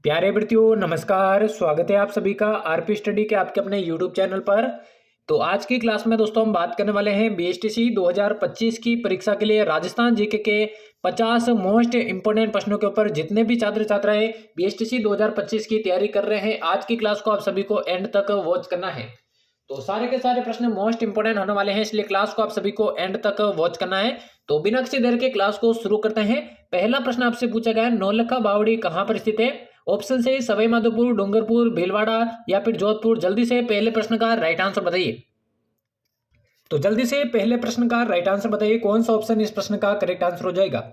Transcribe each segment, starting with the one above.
प्यारे विद्यार्थियों नमस्कार। स्वागत है आप सभी का आरपी स्टडी के आपके अपने यूट्यूब चैनल पर। तो आज की क्लास में दोस्तों हम बात करने वाले हैं बीएसटीसी 2025 की परीक्षा के लिए राजस्थान जीके के 50 मोस्ट इंपोर्टेंट प्रश्नों के ऊपर। जितने भी छात्र छात्राएं बीएसटीसी 2025 की तैयारी कर रहे हैं, आज की क्लास को आप सभी को एंड तक वॉच करना है। तो सारे के सारे प्रश्न मोस्ट इंपोर्टेंट होने वाले हैं, इसलिए क्लास को आप सभी को एंड तक वॉच करना है। तो बिना किसी देर के क्लास को शुरू करते हैं। पहला प्रश्न आपसे पूछा गया है, नौलखा बावड़ी कहाँ पर स्थित है? ऑप्शन से सवाई माधोपुर, डूंगरपुर, भीलवाड़ा या फिर जोधपुर। जल्दी से पहले प्रश्न का राइट आंसर बताइए। तो जल्दी से पहले प्रश्न का राइट आंसर बताइए, कौन सा ऑप्शन इस प्रश्न का करेक्ट आंसर हो जाएगा।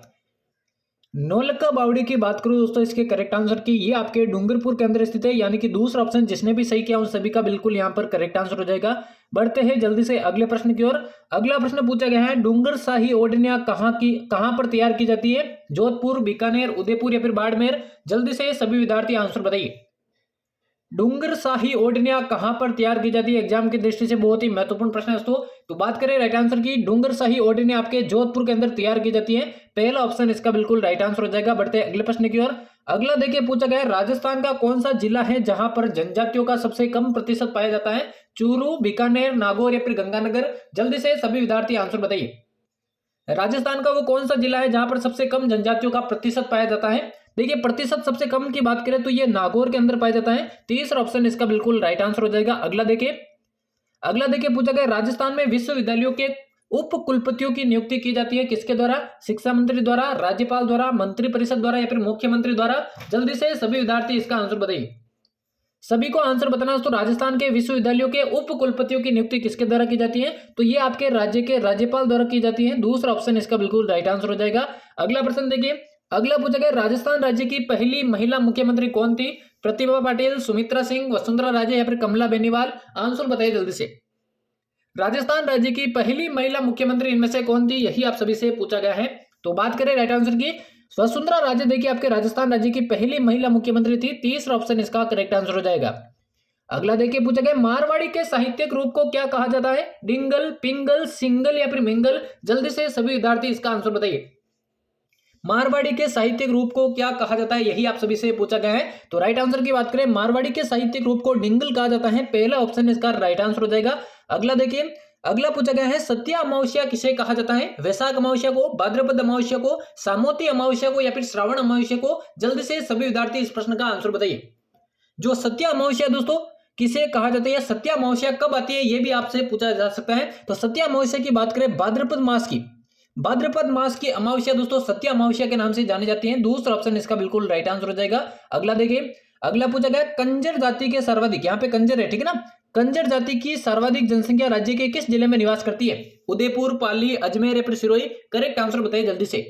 नौलखा बावड़ी की बात करूं दोस्तों, इसके करेक्ट आंसर की ये आपके डूंगरपुर के अंदर स्थित है, यानी कि दूसरा ऑप्शन जिसने भी सही किया उन सभी का बिल्कुल यहां पर करेक्ट आंसर हो जाएगा। बढ़ते हैं जल्दी से अगले प्रश्न की ओर। अगला प्रश्न पूछा गया है, डूंगर शाही ओढ़नियां कहां पर तैयार की जाती है? जोधपुर, बीकानेर, उदयपुर या फिर बाड़मेर। जल्दी से सभी विद्यार्थी आंसर बताइए। डूंगर शाही ओढ़नियां कहां पर तैयार की जाती है? एग्जाम की दृष्टि से बहुत ही महत्वपूर्ण प्रश्न है दोस्तों। तो बात करें राइट आंसर की, डूंगर शाही ओढ़नियां आपके जोधपुर के अंदर तैयार की जाती है। पहला ऑप्शन इसका बिल्कुल राइट आंसर हो जाएगा। बढ़ते हैं अगले प्रश्न की ओर। अगला देखिए पूछा गया है, राजस्थान का कौन सा जिला है जहां पर जनजातियों का सबसे कम प्रतिशत पाया जाता है? चूरू, बीकानेर, नागौर या फिर गंगानगर। जल्दी से सभी विद्यार्थी आंसर बताइए। राजस्थान का वो कौन सा जिला है जहां पर सबसे कम जनजातियों का प्रतिशत पाया जाता है? देखिए प्रतिशत सबसे कम की बात करें तो ये नागौर के अंदर पाया जाता है। तीसरा ऑप्शन इसका बिल्कुल राइट आंसर हो जाएगा। अगला देखिए पूछा गया, राजस्थान में विश्वविद्यालयों के उप कुलपतियों की नियुक्ति की जाती है किसके द्वारा? शिक्षा मंत्री द्वारा, राज्यपाल द्वारा, मंत्री परिषद द्वारा या फिर मुख्यमंत्री द्वारा। जल्दी से सभी विद्यार्थी इसका आंसर बताइए। सभी को आंसर बताना है। तो राजस्थान के विश्वविद्यालयों के उप कुलपतियों की नियुक्ति किसके द्वारा की जाती है? तो ये आपके राज्य के राज्यपाल द्वारा की जाती है। दूसरा ऑप्शन इसका बिल्कुल राइट आंसर हो जाएगा। अगला प्रश्न देखिए, अगला पूछा गया, राजस्थान राज्य की पहली महिला मुख्यमंत्री कौन थी? प्रतिभा पाटिल, सुमित्रा सिंह, वसुंधरा राजे या फिर कमला बेनीवाल। आंसर बताइए जल्दी से। राजस्थान राज्य की पहली महिला मुख्यमंत्री इनमें से कौन थी, यही आप सभी से पूछा गया है। तो बात करें राइट आंसर की, वसुंधरा राजे देखिए आपके राजस्थान राज्य की पहली महिला मुख्यमंत्री थी। तीसरा ऑप्शन इसका करेक्ट आंसर हो जाएगा। अगला देखिए पूछा गया, मारवाड़ी के साहित्यिक रूप को क्या कहा जाता है? डिंगल, पिंगल, सिंगल या फिर मिंगल। जल्दी से सभी विद्यार्थी इसका आंसर बताइए। मारवाड़ी के साहित्यिक रूप को क्या कहा जाता है, यही आप सभी से पूछा गया है। तो राइट आंसर की बात करें, मारवाड़ी के साहित्यिक रूप को डिंगल कहा जाता है। पहला ऑप्शन इसका राइट आंसर हो जाएगा। अगला देखिए, अगला पूछा गया है, सत्या अमावस्या किसे कहा जाता है? वैशाख अमावस्या को, भाद्रपद अमावस्या को, सामोती अमावस्या को या फिर श्रावण अमावस्या को। जल्दी से सभी विद्यार्थी इस प्रश्न का आंसर बताइए। जो सत्या अमावस्या दोस्तों किसे कहा जाता है, सत्या अमावस्या कब आती है, यह भी आपसे पूछा जा सकता है। तो सत्या अमावस्या की बात करें भाद्रपद मास की, भाद्रपद मास की अमावस्या दोस्तों सत्या अमावस्या के नाम से जानी जाती है। दूसरा ऑप्शन इसका बिल्कुल राइट आंसर हो जाएगा। अगला देखिए, अगला पूछा गया, कंजर जाति के सर्वाधिक, यहाँ पे कंजर है ठीक है ना, कंजर जाति की सर्वाधिक जनसंख्या राज्य के किस जिले में निवास करती है? उदयपुर, पाली, अजमेर या फिर सिरोही। करेक्ट आंसर बताइए जल्दी से।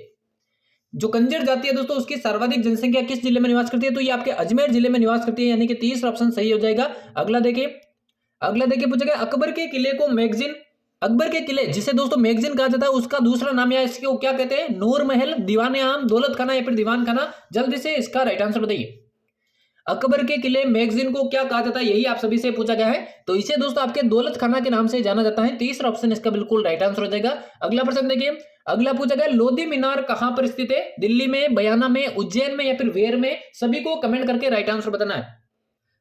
जो कंजर जाति है दोस्तों उसकी सर्वाधिक जनसंख्या किस जिले में निवास करती है? तो ये आपके अजमेर जिले में निवास करती है, यानी कि तीसरा ऑप्शन सही हो जाएगा। अगला देखिए पूछा गया, अकबर के किले को मैगजीन, अकबर के किले जिसे दोस्तों मैगजीन कहा जाता है उसका दूसरा नाम या इसको क्या कहते हैं? नूर महल, दीवाने आम, दौलत खाना या फिर दीवान खाना। जल्दी से इसका राइट आंसर बताइए। अकबर के किले मैगजीन को क्या कहा जाता है, यही आप सभी से पूछा गया है। तो इसे दोस्तों आपके दौलत खाना के नाम से जाना जाता है। तीसरा ऑप्शन इसका बिल्कुल राइट आंसर हो जाएगा। अगला प्रश्न देखिए, अगला पूछा गया, लोधी मीनार कहां पर स्थित है? दिल्ली में, बयाना में, उज्जैन में या फिर वेर में। सभी को कमेंट करके राइट आंसर बताना है।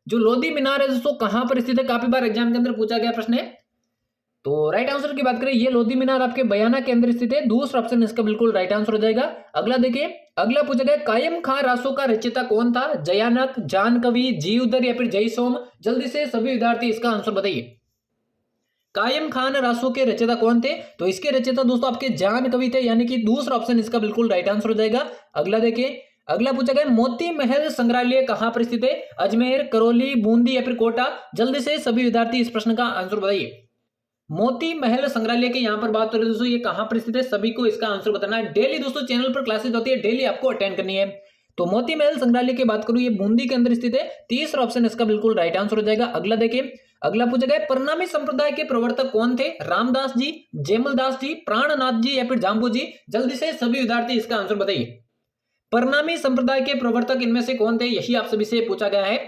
जो लोधी मीनार है दोस्तों कहां पर स्थित है, काफी बार एग्जाम के अंदर पूछा गया प्रश्न है। तो राइट आंसर की बात करें, ये लोधी मीनार आपके बयाना के अंदर स्थित है। दूसरा ऑप्शन इसका बिल्कुल राइट आंसर हो जाएगा। अगला देखिए, अगला पूछा गया, कायम खां रासो का रचयिता कौन था? जयानक, जान कवि, जीवधर या फिर जय सोम। जल्दी से सभी विद्यार्थी इसका आंसर बताइए। कायम खान रासो के रचयिता कौन थे? तो इसके रचयिता दोस्तों आपके जान कवि थे, यानी कि दूसरा ऑप्शन इसका बिल्कुल राइट आंसर हो जाएगा। अगला देखिए, अगला पूछा गया, मोती महल संग्रहालय कहां पर स्थित है? अजमेर, करौली, बूंदी या फिर कोटा। जल्दी से सभी विद्यार्थी इस प्रश्न का आंसर बताइए। मोती महल संग्रहालय की यहां पर बात करें दोस्तों, ये कहां पर स्थित है? सभी को इसका आंसर बताना है। डेली दोस्तों चैनल पर क्लासेस होती है, डेली आपको अटेंड करनी है। तो मोती महल संग्रहालय की बात करूं, ये बूंदी के अंदर स्थित है। तीसरा ऑप्शन इसका बिल्कुल राइट आंसर हो जाएगा। अगला देखिए, अगला पूछा गया, परनामी संप्रदाय के प्रवर्तक कौन थे? रामदास जी, जेमलदास जी, प्राणनाथ जी या फिर जाम्बू जी। जल्दी से सभी विद्यार्थी इसका आंसर बताइए। परनामी संप्रदाय के प्रवर्तक इनमें से कौन थे, यही आप सभी से पूछा गया है।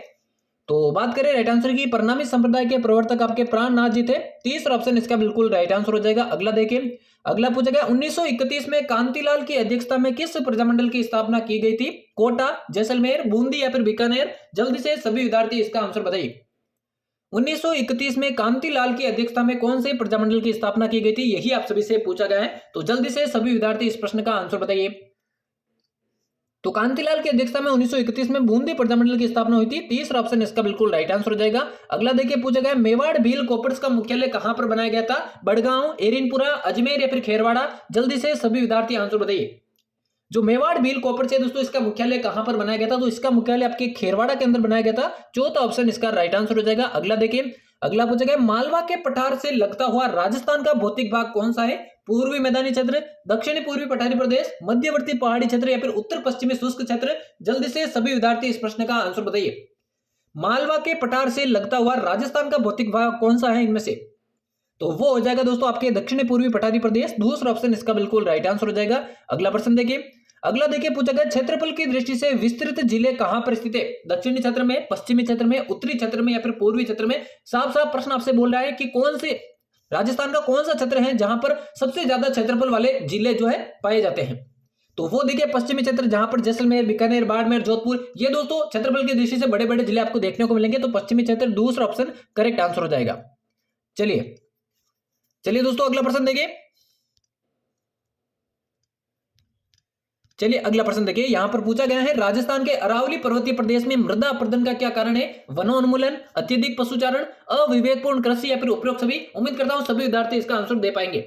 तो बात करें राइट आंसर की, परिणामी संप्रदाय के प्रवर्तक आपके प्राणनाथ जी थे। तीसरा ऑप्शन इसका बिल्कुल राइट आंसर हो जाएगा। अगला देखिए, अगला पूछा गया 1931 में कांतिलाल की अध्यक्षता में किस प्रजामंडल की स्थापना की गई थी? कोटा, जैसलमेर, बूंदी या फिर बीकानेर? जल्दी से सभी विद्यार्थी इसका आंसर बताइए। 1931 में कांतिलाल की अध्यक्षता में कौन से प्रजामंडल की स्थापना की गई थी, यही आप सभी से पूछा गया है। तो जल्दी से सभी विद्यार्थी इस प्रश्न का आंसर बताइए। तो कांतिलाल की अध्यक्षता में 1931 में बूंदी प्रजामंडल की स्थापना हुई थी। तीसरा ऑप्शन इसका बिल्कुल राइट आंसर हो जाएगा। अगला देखिए, पूछा गया मेवाड़ भील कॉर्प्स का मुख्यालय कहां पर बनाया गया था? बड़गांव, एरिनपुरा, अजमेर या फिर खेरवाड़ा? जल्दी से सभी विद्यार्थी आंसर बताइए। जो मेवाड़ भील कॉर्प्स है दोस्तों, इसका मुख्यालय कहां पर बनाया गया था? तो इसका मुख्यालय आपके खेरवाड़ा के अंदर बनाया गया था। चौथा ऑप्शन इसका राइट आंसर हो जाएगा। अगला देखिए, अगला पूछा गया मालवा के पठार से लगता हुआ राजस्थान का भौतिक भाग कौन सा है? पूर्वी मैदानी क्षेत्र, दक्षिणी पूर्वी पठारी प्रदेश, मध्यवर्ती पहाड़ी क्षेत्र या फिर उत्तर पश्चिमी शुष्क क्षेत्र? जल्दी से सभी विद्यार्थी इस प्रश्न का आंसर बताइए। मालवा के पठार से लगता हुआ राजस्थान का भौतिक भाग कौन सा है इनमें से? तो वो हो जाएगा दोस्तों आपके दक्षिणी पूर्वी पठारी प्रदेश। दूसरा ऑप्शन इसका बिल्कुल राइट आंसर हो जाएगा। अगला प्रश्न देखिए, अगला देखिए, पूछा गया क्षेत्रफल की दृष्टि से विस्तृत जिले कहां पर स्थित है? दक्षिणी क्षेत्र में, पश्चिमी क्षेत्र में, उत्तरी क्षेत्र में या फिर पूर्वी क्षेत्र में? साफ साफ प्रश्न आपसे बोल रहा है कि कौन से राजस्थान का कौन सा क्षेत्र है जहां पर सबसे ज्यादा क्षेत्रफल वाले जिले जो है पाए जाते हैं? तो वो देखिए पश्चिमी क्षेत्र, जहां पर जैसलमेर, बीकानेर, बाड़मेर, जोधपुर, ये दोस्तों क्षेत्रफल की दृष्टि से बड़े बड़े जिले आपको देखने को मिलेंगे। तो पश्चिमी क्षेत्र दूसरा ऑप्शन करेक्ट आंसर हो जाएगा। चलिए चलिए दोस्तों, अगला प्रश्न देखिए। चलिए अगला प्रश्न देखिए, यहां पर पूछा गया है राजस्थान के अरावली पर्वतीय प्रदेश में मृदा अपरदन का क्या कारण है? वनोन्मूलन, अत्यधिक पशुचारण, अविवेकपूर्ण कृषि या फिर उपरोक्त सभी? उम्मीद करता हूं सभी विद्यार्थी इसका आंसर दे पाएंगे।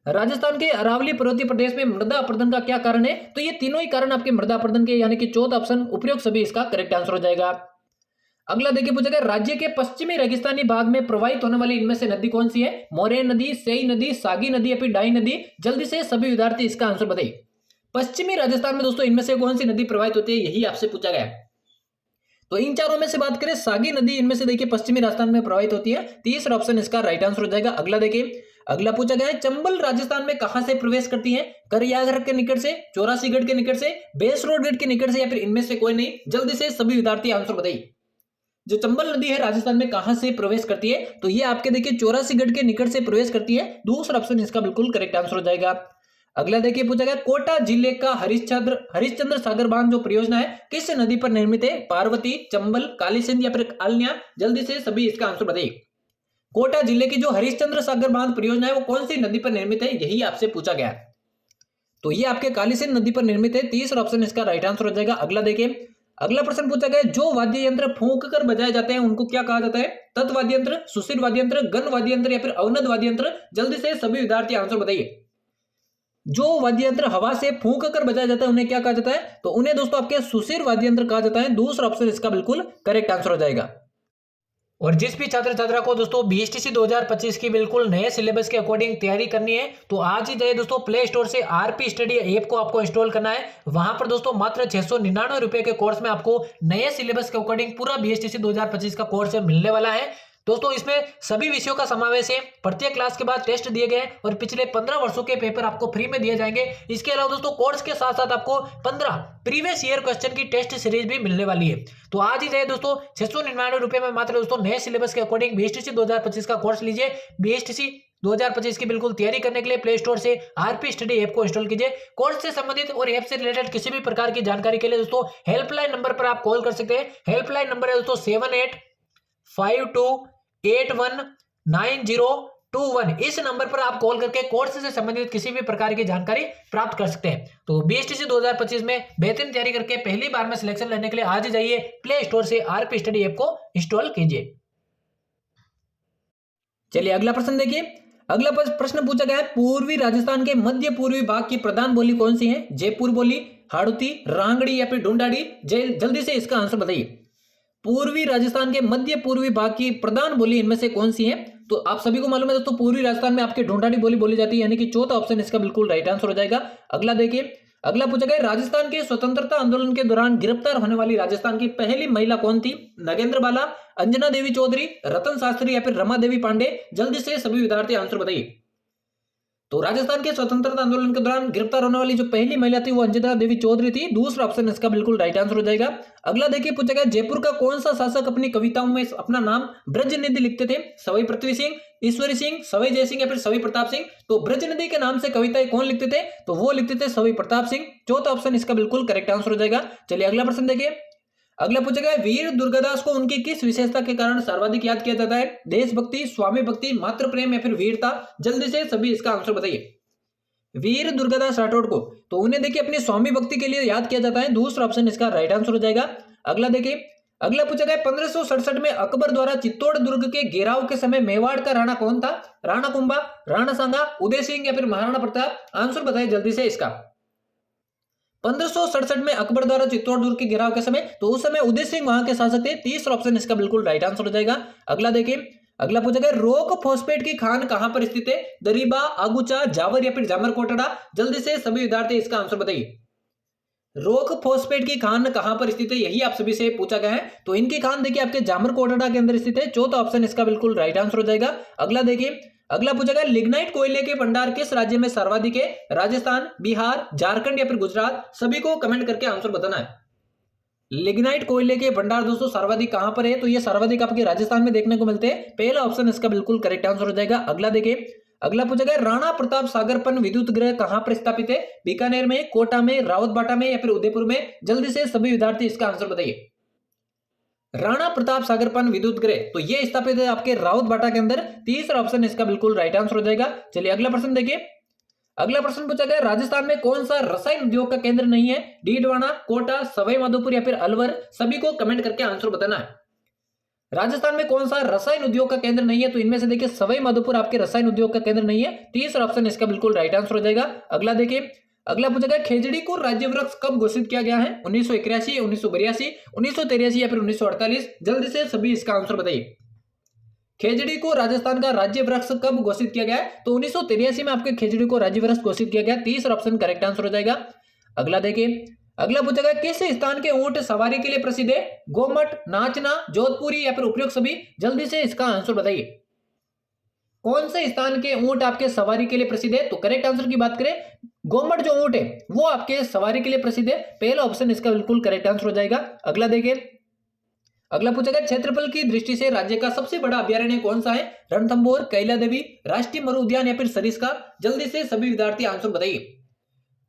राजस्थान के अरावली पर्वतीय प्रदेश में मृदा अपरदन का क्या कारण है? तो ये तीनों ही कारण आपके मृदा अपरदन के, यानी कि चौथा ऑप्शन उपरोक्त सभी इसका करेक्ट आंसर हो जाएगा। अगला देखिए, पूछा गया राज्य के पश्चिमी रेगिस्तानी भाग में प्रवाहित होने वाली इनमें से नदी कौन सी है? मोरेन नदी, सेई नदी, सागी नदी या फिर डाई नदी? जल्दी से सभी विद्यार्थी इसका आंसर बताइए। पश्चिमी राजस्थान में दोस्तों इनमें से कौन सी नदी प्रवाहित होती है, यही आपसे पूछा गया है। तो इन चारों में से बात करें, सागी नदी इनमें से देखिए पश्चिमी राजस्थान में प्रवाहित होती है। तीसरा ऑप्शन इसका राइट आंसर हो जाएगा। अगला देखिए, अगला पूछा गया है चंबल राजस्थान में कहां से प्रवेश करती है? करयागढ़ के निकट से, चौरासीगढ़ के निकट से, बेसरोडगढ़ के निकट से या फिर इनमें से कोई नहीं? जल्दी से सभी विद्यार्थी आंसर बताइए। जो चंबल नदी है राजस्थान में कहां से प्रवेश करती है? तो ये आपके देखिए चौरासीगढ़ के निकट से प्रवेश करती है। दूसरा ऑप्शन इसका बिल्कुल करेक्ट आंसर हो जाएगा। अगला देखिए, पूछा गया कोटा जिले का हरिश्चंद्र सागर बांध जो परियोजना है किस नदी पर निर्मित है? पार्वती, चंबल, काली सिंध या फिर कालनिया? जल्दी से सभी इसका आंसर बताइए। कोटा जिले की जो हरिश्चंद्र सागर बांध परियोजना है वो कौन सी नदी पर निर्मित है, यही आपसे पूछा गया है। तो ये आपके काली सिंध नदी पर निर्मित है। तीसरा ऑप्शन इसका राइट आंसर हो जाएगा। अगला देखिए, अगला प्रश्न पूछा गया जो वाद्य यंत्र फूंक कर बजाए जाते हैं उनको क्या कहा जाता है? तत्वाद्य यंत्र, सुशिर वाद्य यंत्र, गण वाद्य यंत्र या फिर अवनद वाद्य यंत्र? जल्दी से सभी विद्यार्थी आंसर बताइए। जो वाद्य यंत्र हवा से फूंक कर बजाया जाता है उन्हें क्या कहा जाता है? तो उन्हें दोस्तों आपके सुशिर वाद्य यंत्र कहा जाता है। दूसरा ऑप्शन इसका बिल्कुल करेक्ट आंसर हो जाएगा। और जिस भी छात्र छात्रा को दोस्तों बीएसटीसी 2025 की बिल्कुल नए सिलेबस के अकॉर्डिंग तैयारी करनी है तो आज ही जाइए दोस्तों प्ले स्टोर से आरपी स्टडी ऐप को आपको इंस्टॉल करना है। वहां पर दोस्तों मात्र 699 रुपए के कोर्स में आपको नए सिलेबस के अकॉर्डिंग पूरा बीएसटीसी 2025 का कोर्स मिलने वाला है। दोस्तों इसमें सभी विषयों का समावेश है। प्रत्येक क्लास के बाद टेस्ट दिए गए और पिछले 15 वर्षों के पेपर आपको फ्री में दिए जाएंगे। इसके अलावा दोस्तों कोर्स के साथ साथ आपको 15 प्रीवियस ईयर क्वेश्चन की टेस्ट सीरीज भी मिलने वाली है। तो आज ही जाइए दोस्तों 699 रुपए में मात्र दोस्तों नए सिलेबस के अकॉर्डिंग बीएसटीसी 2025 का कोर्स लीजिए। बीएसटीसी 2025 की बिल्कुल तैयारी करने के लिए प्ले स्टोर से आरपी स्टडी ऐप को इंस्टॉल कीजिए। कोर्स से संबंधित और ऐप से रिलेटेड किसी भी प्रकार की जानकारी के लिए दोस्तों हेल्पलाइन नंबर पर आप कॉल कर सकते हैं। हेल्पलाइन नंबर है दोस्तों 7852819021। इस नंबर पर आप कॉल करके कोर्स से संबंधित किसी भी प्रकार की जानकारी प्राप्त कर सकते हैं। तो बीएसटीसी 2025 में बेहतरीन तैयारी करके पहली बार में सिलेक्शन लेने के लिए आज ही जाइए प्ले स्टोर से आरपी स्टडी ऐप को इंस्टॉल कीजिए। चलिए अगला प्रश्न देखिए। अगला प्रश्न पूछा गया है पूर्वी राजस्थान के मध्य पूर्वी भाग की प्रधान बोली कौन सी है? जयपुर बोली, हाड़ौती, रांगड़ी या फिर ढूंढाड़ी? जल्दी से इसका आंसर बताइए। पूर्वी राजस्थान के मध्य पूर्वी भाग की प्रधान बोली इनमें से कौन सी है? तो आप सभी को मालूम है दोस्तों पूर्वी राजस्थान में आपके ढूंढाड़ी बोली बोली जाती है, यानी कि चौथा ऑप्शन इसका बिल्कुल राइट आंसर हो जाएगा। अगला देखिए, अगला पूछा गया राजस्थान के स्वतंत्रता आंदोलन के दौरान गिरफ्तार होने वाली राजस्थान की पहली महिला कौन थी? नगेंद्र बाला, अंजना देवी चौधरी, रतन शास्त्री या फिर रमा देवी पांडे? जल्दी से सभी विद्यार्थी आंसर बताइए। तो राजस्थान के स्वतंत्रता आंदोलन के दौरान गिरफ्तार होने वाली जो पहली महिला थी वो अंजना देवी चौधरी थी। दूसरा ऑप्शन इसका बिल्कुल राइट आंसर हो जाएगा। अगला देखिए पूछा गया जयपुर का कौन सा शासक अपनी कविताओं में अपना नाम ब्रजनिधि लिखते थे? सवाई पृथ्वी सिंह, ईश्वरी सिंह, सवाई जय सिंह या फिर सवाई प्रताप सिंह। तो ब्रजनिधि के नाम से कविताएं कौन लिखते थे? तो वो लिखते थे सवाई प्रताप सिंह। चौथा ऑप्शन इसका बिल्कुल करेक्ट आंसर हो जाएगा। चलिए अगला प्रश्न देखिए। अगला पूछा गया वीर दुर्गादास को उनकी किस विशेषता के कारण सर्वाधिक याद किया जाता है? देशभक्ति, स्वामी भक्ति, मातृ प्रेम या फिर वीरता। जल्दी से सभी इसका आंसर बताइए। वीर दुर्गादास राठौड़ को तो उन्हें देखिए अपनी स्वामी भक्ति के लिए याद किया जाता है। दूसरा ऑप्शन इसका राइट आंसर हो जाएगा। अगला देखिए। अगला पूछा गया 1567 में अकबर द्वारा चित्तौड़ दुर्ग के घेराव के समय मेवाड़ का राणा कौन था? राणा कुंभा, राणा सांगा, उदय सिंह या फिर महाराणा प्रताप। आंसर बताइए जल्दी से इसका। 1567 में अकबर द्वारा चित्तौड़ दुर्ग के घेराव के समय, तो उस समय उदय सिंह वहां के शासक थे। तीसरा ऑप्शन इसका बिल्कुल राइट आंसर हो जाएगा। अगला देखिए। अगला पूछा गया रोक फॉस्फेट की खान कहां पर स्थित है? दरीबा, आगुचा, जावर या फिर जामर कोटड़ा। जल्दी से सभी विद्यार्थी इसका आंसर बताइए। रोक फॉस्फेट की खान कहां पर स्थित है, यही आप सभी से पूछा गया है। तो इनकी खान देखिए आपके जामर कोटड़ा के अंदर स्थित है। चौथा ऑप्शन इसका बिल्कुल राइट आंसर हो जाएगा। अगला देखिए। अगला पूछा गया लिग्नाइट कोयले के भंडार किस राज्य में सर्वाधिक है? राजस्थान, बिहार, झारखंड या फिर गुजरात। सभी को कमेंट करके आंसर बताना है। लिग्नाइट कोयले के भंडार दोस्तों सर्वाधिक कहां पर है? तो ये सर्वाधिक आपके राजस्थान में देखने को मिलते हैं। पहला ऑप्शन इसका बिल्कुल करेक्ट आंसर हो जाएगा। अगला देखिए। अगला पूछा गया राणा प्रताप सागर पन विद्युत गृह कहां पर स्थापित है? बीकानेर में, कोटा में, रावतबाटा में या फिर उदयपुर में। जल्दी से सभी विद्यार्थी इसका आंसर बताइए। राणा प्रताप सागर पन विद्युत गृह तो ये स्थापित है आपके रावतबाटा के अंदर। तीसरा ऑप्शन इसका बिल्कुल राइट आंसर हो जाएगा। चलिए अगला प्रश्न देखिए। अगला प्रश्न पूछा गया राजस्थान में कौन सा रसायन उद्योग का केंद्र नहीं है? डीडवाना, कोटा, सवाई माधोपुर या फिर अलवर। सभी को कमेंट करके आंसर बताना है। राजस्थान में कौन सा रसायन उद्योग का केंद्र नहीं है? तो इनमें से देखिए सवाई माधोपुर आपके रसायन उद्योग का केंद्र नहीं है। तीसरा ऑप्शन इसका बिल्कुल राइट आंसर हो जाएगा। अगला देखिए। अगला पूछा गया खेजड़ी को राज्य वृक्ष कब घोषित किया गया है? 1981, 1982, 1983 या फिर 1948। जल्दी से सभी इसका आंसर बताइए। खेजड़ी को राजस्थान का राज्य वृक्ष कब घोषित किया गया है? तो 1983 में आपके खेजड़ी को राज्य वृक्ष घोषित किया गया। तीसरा ऑप्शन करेक्ट आंसर हो जाएगा। अगला देखिए। अगला पूछा गया किस स्थान के ऊंट सवारी के लिए प्रसिद्ध है? गोमट, नाचना, जोधपुरी या फिर उपयुक्त सभी। जल्दी से इसका आंसर बताइए। कौन से स्थान के ऊंट आपके सवारी के लिए प्रसिद्ध है? तो करेक्ट आंसर की बात करें गोमट जो ऊंट है वो आपके सवारी के लिए प्रसिद्ध है। पहला ऑप्शन इसका बिल्कुल करेक्ट आंसर हो जाएगा। अगला देखिए। अगला पूछा गया क्षेत्रफल की दृष्टि से राज्य का सबसे बड़ा अभ्यारण्य कौन सा है? रणथंभौर, कैला देवी, राष्ट्रीय मरु उद्यान या फिर सरिस्का। जल्दी से सभी विद्यार्थी आंसर बताइए।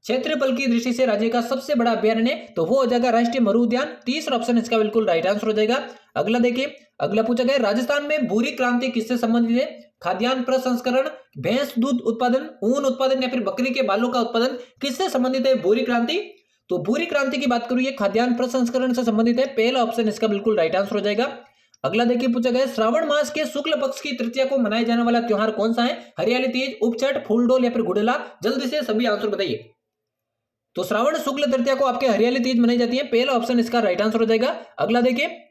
क्षेत्रफल की दृष्टि से राज्य का सबसे बड़ा अभ्यारण्य तो वो हो जाएगा राष्ट्रीय मरु उद्यान। तीसरा ऑप्शन इसका बिल्कुल राइट आंसर हो जाएगा। अगला देखिए। अगला पूछा गया राजस्थान में भूरी क्रांति किससे संबंधित है? खाद्यान्न प्रसंस्करण, भैंस दूध उत्पादन, ऊन उत्पादन या फिर बकरी के बालों का उत्पादन। किससे संबंधित है भूरी क्रांति? तो भूरी क्रांति की बात करूं ये खाद्यान्न प्रसंस्करण से संबंधित है। पहला ऑप्शन इसका बिल्कुल राइट आंसर हो जाएगा। अगला देखिए पूछा गया श्रावण मास के शुक्ल पक्ष की तृतीया को मनाया जाने वाला त्योहार कौन सा है? हरियाली तीज, उपछठ, फूलडोल या फिर गुड़ेला। जल्दी से सभी आंसर बताइए। तो श्रावण शुक्ल तृतीया को आपके हरियाली तीज मनाई जाती है। पहला ऑप्शन इसका राइट आंसर हो जाएगा। अगला देखिए।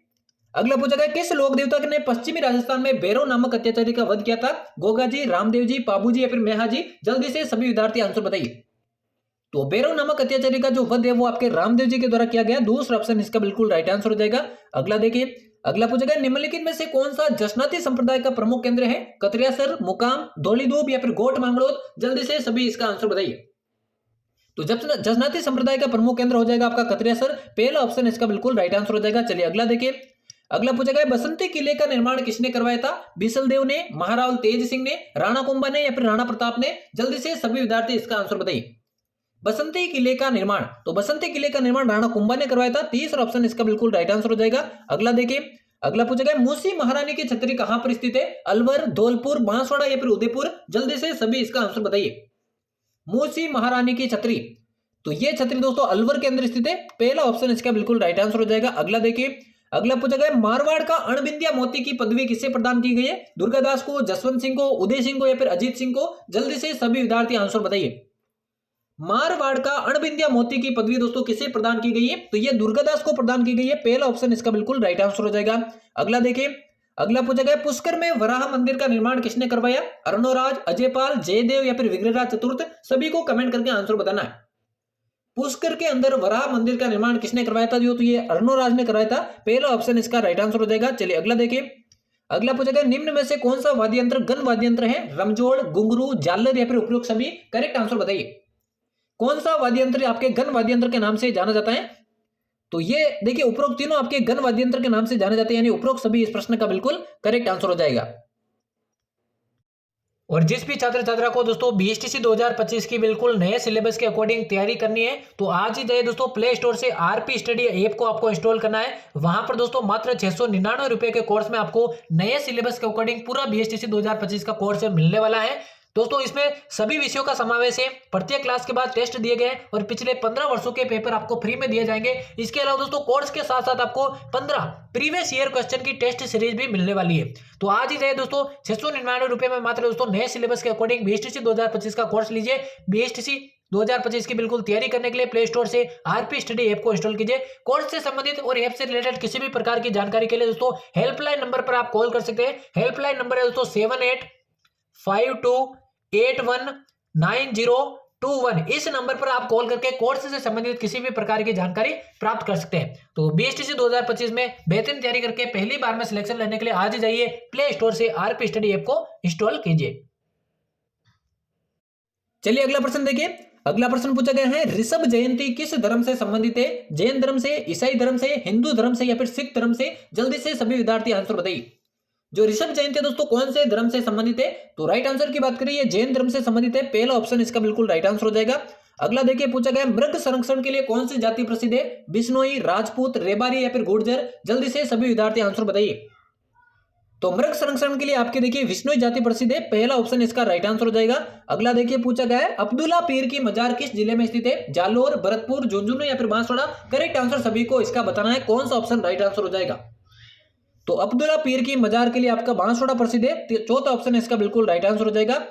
अगला पूछा गया किस लोक देवता ने पश्चिमी राजस्थान में भैरव नामक अत्याचारी का वध किया था? गोगा जी, रामदेव जी, पाबू जी या फिर मेहा जी। जल्दी से सभी विद्यार्थी आंसर बताइए। तो भैरव नामक अत्याचारी का जो वध है वो आपके रामदेव जी के द्वारा किया गया। दूसरा ऑप्शन इसका बिल्कुल राइट आंसर हो जाएगा। अगला देखिए। अगला पूछा गया निम्नलिखित में से कौन सा जसनाती संप्रदाय का प्रमुख केंद्र है? कतरियासर, मुकाम, धौलीधूप या फिर गोट मांगड़ोद। जल्दी से सभी इसका आंसर बताइए। तो जसनाती संप्रदाय का प्रमुख केंद्र हो जाएगा आपका कतरियासर। पहला ऑप्शन इसका बिल्कुल राइट आंसर हो जाएगा। चलिए अगला देखिए। अगला पूछा गया बसंती किले का निर्माण किसने करवाया था? बिसलदेव ने, महारावल तेज सिंह ने, राणा कुंभा ने या फिर राणा प्रताप ने। जल्दी से सभी विद्यार्थी इसका आंसर बताइए। बसंती किले का निर्माण तो बसंती किले का निर्माण राणा कुंभा ने करवाया था। तीसरा ऑप्शन इसका बिल्कुल राइट आंसर हो जाएगा। अगला देखिए। अगला पूछा गया मूसी महारानी की छतरी कहां पर स्थित है? अलवर, धौलपुर, बांसवाड़ा या फिर उदयपुर। जल्दी से सभी इसका आंसर बताइए। मूसी महारानी की छतरी तो ये छतरी दोस्तों अलवर के अंदर स्थित है। पहला ऑप्शन इसका बिल्कुल राइट आंसर हो जाएगा। अगला देखिए। अगला पूछा गया मारवाड़ का अणबिंदिया मोती की पदवी किसे प्रदान की गई है? दुर्गादास को, जसवंत सिंह को, उदय सिंह को या फिर अजीत सिंह को। जल्दी से सभी विद्यार्थी आंसर बताइए। मारवाड़ का अणबिंदिया मोती की पदवी दोस्तों किसे प्रदान की गई है? तो ये दुर्गादास को प्रदान की गई है। पहला ऑप्शन इसका बिल्कुल राइट आंसर हो जाएगा। अगला देखिए। अगला पूछा गया पुष्कर में वराह मंदिर का निर्माण किसने करवाया? अर्णोराज, अजयपाल, जयदेव या फिर विग्रहराज चतुर्थ। सभी को कमेंट करके आंसर बताना है। पुष्कर के अंदर वराह मंदिर का निर्माण किसने करवाया था? जो तो ये अर्णोराज ने करवाया था। पहला ऑप्शन इसका राइट आंसर हो जाएगा। चलिए अगला देखिए। अगला पूछा गया निम्न में से कौन सा वाद्य यंत्र गण वाद्य यंत्र है? रमजोड़, घुंघरू, झालर या फिर उपयुक्त सभी? करेक्ट आंसर बताइए। कौन सा वाद्य यंत्र आपके गण वाद्य यंत्र के नाम से जाना जाता है? तो ये देखिए उपरोक्त तीनों आपके गण वाद्य यंत्र के नाम से जाने जाते हैं, यानी उपरोक्त सभी इस प्रश्न का बिल्कुल करेक्ट आंसर हो जाएगा। और जिस भी छात्र छात्रा को दोस्तों बीएसटीसी 2025 की बिल्कुल नए सिलेबस के अकॉर्डिंग तैयारी करनी है तो आज ही जाइए दोस्तों प्ले स्टोर से आरपी स्टडी ऐप को आपको इंस्टॉल करना है। वहां पर दोस्तों मात्र 699 रुपए के कोर्स में आपको नए सिलेबस के अकॉर्डिंग पूरा बीएसटीसी 2025 का कोर्स मिलने वाला है। दोस्तों इसमें सभी विषयों का समावेश है, प्रत्येक क्लास के बाद टेस्ट दिए गए और पिछले 15 वर्षों के पेपर आपको फ्री में दिए जाएंगे। इसके अलावा दोस्तों कोर्स के साथ साथ आपको 15 प्रीवियस ईयर क्वेश्चन की टेस्ट सीरीज भी मिलने वाली है। तो आज ही जाइए दोस्तों 699 रुपए में मात्र दोस्तों नए सिलेबस के अकॉर्डिंग बीएसटीसी 2025 का कोर्स लीजिए। बीएसटीसी 2025 की बिल्कुल तैयारी करने के लिए प्ले स्टोर से आरपी स्टडी ऐप को इंस्टॉल कीजिए। कोर्स से संबंधित और ऐप से रिलेटेड किसी भी प्रकार की जानकारी के लिए दोस्तों हेल्पलाइन नंबर पर आप कॉल कर सकते हैं। हेल्पलाइन नंबर है दोस्तों 7852819021। इस नंबर पर आप कॉल करके कोर्स से संबंधित किसी भी प्रकार की जानकारी प्राप्त कर सकते हैं। तो बीएसटीसी 2025 में बेहतरीन तैयारी करके पहली बार में सिलेक्शन लेने के लिए आज ही जाइए प्ले स्टोर से आरपी स्टडी ऐप को इंस्टॉल कीजिए। चलिए अगला प्रश्न देखिए। अगला प्रश्न पूछा गया है ऋषभ जयंती किस धर्म से संबंधित है? जैन धर्म से, ईसाई धर्म से, हिंदू धर्म से या फिर सिख धर्म से? जल्दी से सभी विद्यार्थी आंसर बताइए। जो ऋषभ जयंती है दोस्तों कौन से धर्म से संबंधित है? तो राइट आंसर की बात करें ये जैन धर्म से संबंधित है। पहला ऑप्शन इसका बिल्कुल राइट आंसर हो जाएगा। अगला देखिए पूछा गया मृग संरक्षण के लिए कौन सी जाति प्रसिद्ध है? बिश्नोई, राजपूत, रेबारी या फिर गुर्जर? जल्दी से सभी विद्यार्थी आंसर बताइए। तो मृग संरक्षण के लिए आपके देखिए विश्नोई जाति प्रसिद्ध है। पहला ऑप्शन इसका राइट आंसर हो जाएगा। अगला देखिए पूछा गया है अब्दुल्ला पीर की मजार किस जिले में स्थित है? जालोर, भरतपुर, झुंझुनू या फिर बांसवाड़ा? करेक्ट आंसर सभी को इसका बताना है, कौन सा ऑप्शन राइट आंसर हो जाएगा। तो अब्दुल्ला पीर की मजार के लिए आपका बांसवाड़ा प्रसिद्ध है। चौथा ऑप्शन इसका बिल्कुल राइट आंसर हो जाएगा।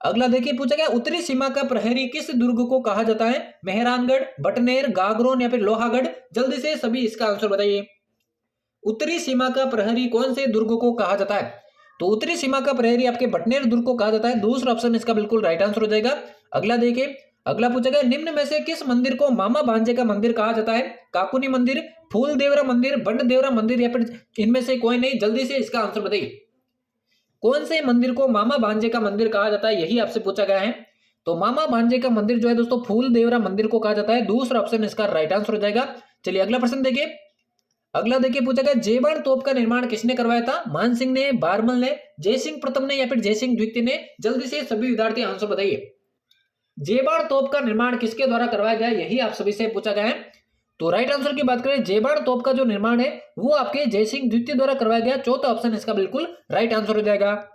अगला देखिए पूछा गया उत्तरी सीमा का प्रहरी किस दुर्ग को कहा जाता है? मेहरानगढ़, बटनेर, गागरोन या फिर लोहागढ़? जल्दी से सभी इसका आंसर बताइए। उत्तरी सीमा का प्रहरी कौन से दुर्ग को कहा जाता है? तो उत्तरी सीमा का प्रहरी आपके बटनेर दुर्ग को कहा जाता है। दूसरा ऑप्शन इसका बिल्कुल राइट आंसर हो जाएगा। अगला देखिए अगला पूछा गया निम्न में से किस मंदिर को मामा भांजे का मंदिर कहा जाता है? काकुनी मंदिर, फूल देवरा मंदिर, बंड देवरा मंदिर या फिर इनमें से कोई नहीं? जल्दी से इसका आंसर बताइए। कौन से मंदिर को मामा भांजे का मंदिर कहा जाता है, यही आपसे पूछा गया है। तो मामा भांजे का मंदिर जो है दोस्तों फूल देवरा मंदिर को कहा जाता है। दूसरा ऑप्शन इसका राइट आंसर हो जाएगा। चलिए अगला प्रश्न देखिए। अगला देखिए पूछा गया जेबाण तोप का निर्माण किसने करवाया था? मान सिंह ने, बारमल ने, जयसिंह प्रथम ने या फिर जयसिंह द्वितीय ने? जल्दी से सभी विद्यार्थी आंसर बताइए। जेबाण तोप का निर्माण किसके द्वारा करवाया गया, यही आप सभी से पूछा गया है। तो राइट आंसर की बात करें जेबाण तोप का जो निर्माण है वो आपके जयसिंह द्वितीय द्वारा करवाया गया। चौथा ऑप्शन इसका बिल्कुल राइट आंसर हो जाएगा।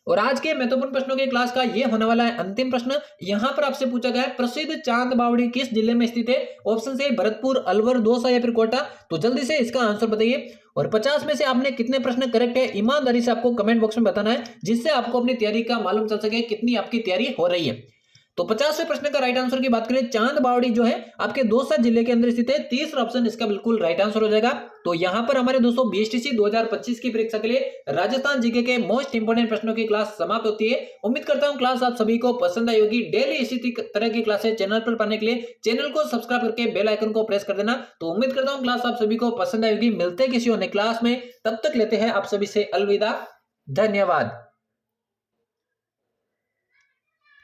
और आज के महत्वपूर्ण प्रश्नों की क्लास का ये होने वाला है अंतिम प्रश्न। यहां पर आपसे पूछा गया है प्रसिद्ध चांद बावड़ी किस जिले में स्थित है? ऑप्शन से भरतपुर, अलवर, दौसा या फिर कोटा? तो जल्दी से इसका आंसर बताइए। और 50 में से आपने कितने प्रश्न करेक्ट है ईमानदारी से आपको कमेंट बॉक्स में बताना है, जिससे आपको अपनी तैयारी का मालूम चल सके कितनी आपकी तैयारी हो रही है। तो 50वें प्रश्न का राइट आंसर की बात करें चांद बावड़ी जो है आपके दौसा जिले के अंदर स्थित है। तीसरा ऑप्शन इसका बिल्कुल राइट आंसर हो जाएगा। तो यहां पर हमारे दोस्तों बीएसटीसी 2025 की परीक्षा के लिए राजस्थान जीके के मोस्ट इंपोर्टेंट प्रश्नों की क्लास समाप्त होती है। उम्मीद करता हूं क्लास आप सभी को पसंद आई होगी। डेली इसी तरह की क्लासेस चैनल पर पाने के लिए चैनल को सब्सक्राइब करके बेल आइकन को प्रेस कर देना। तो उम्मीद करता हूँ क्लास आप सभी को पसंद आई होगी। मिलते हैं किसी और नई क्लास में, तब तक लेते हैं आप सभी से अलविदा। धन्यवाद।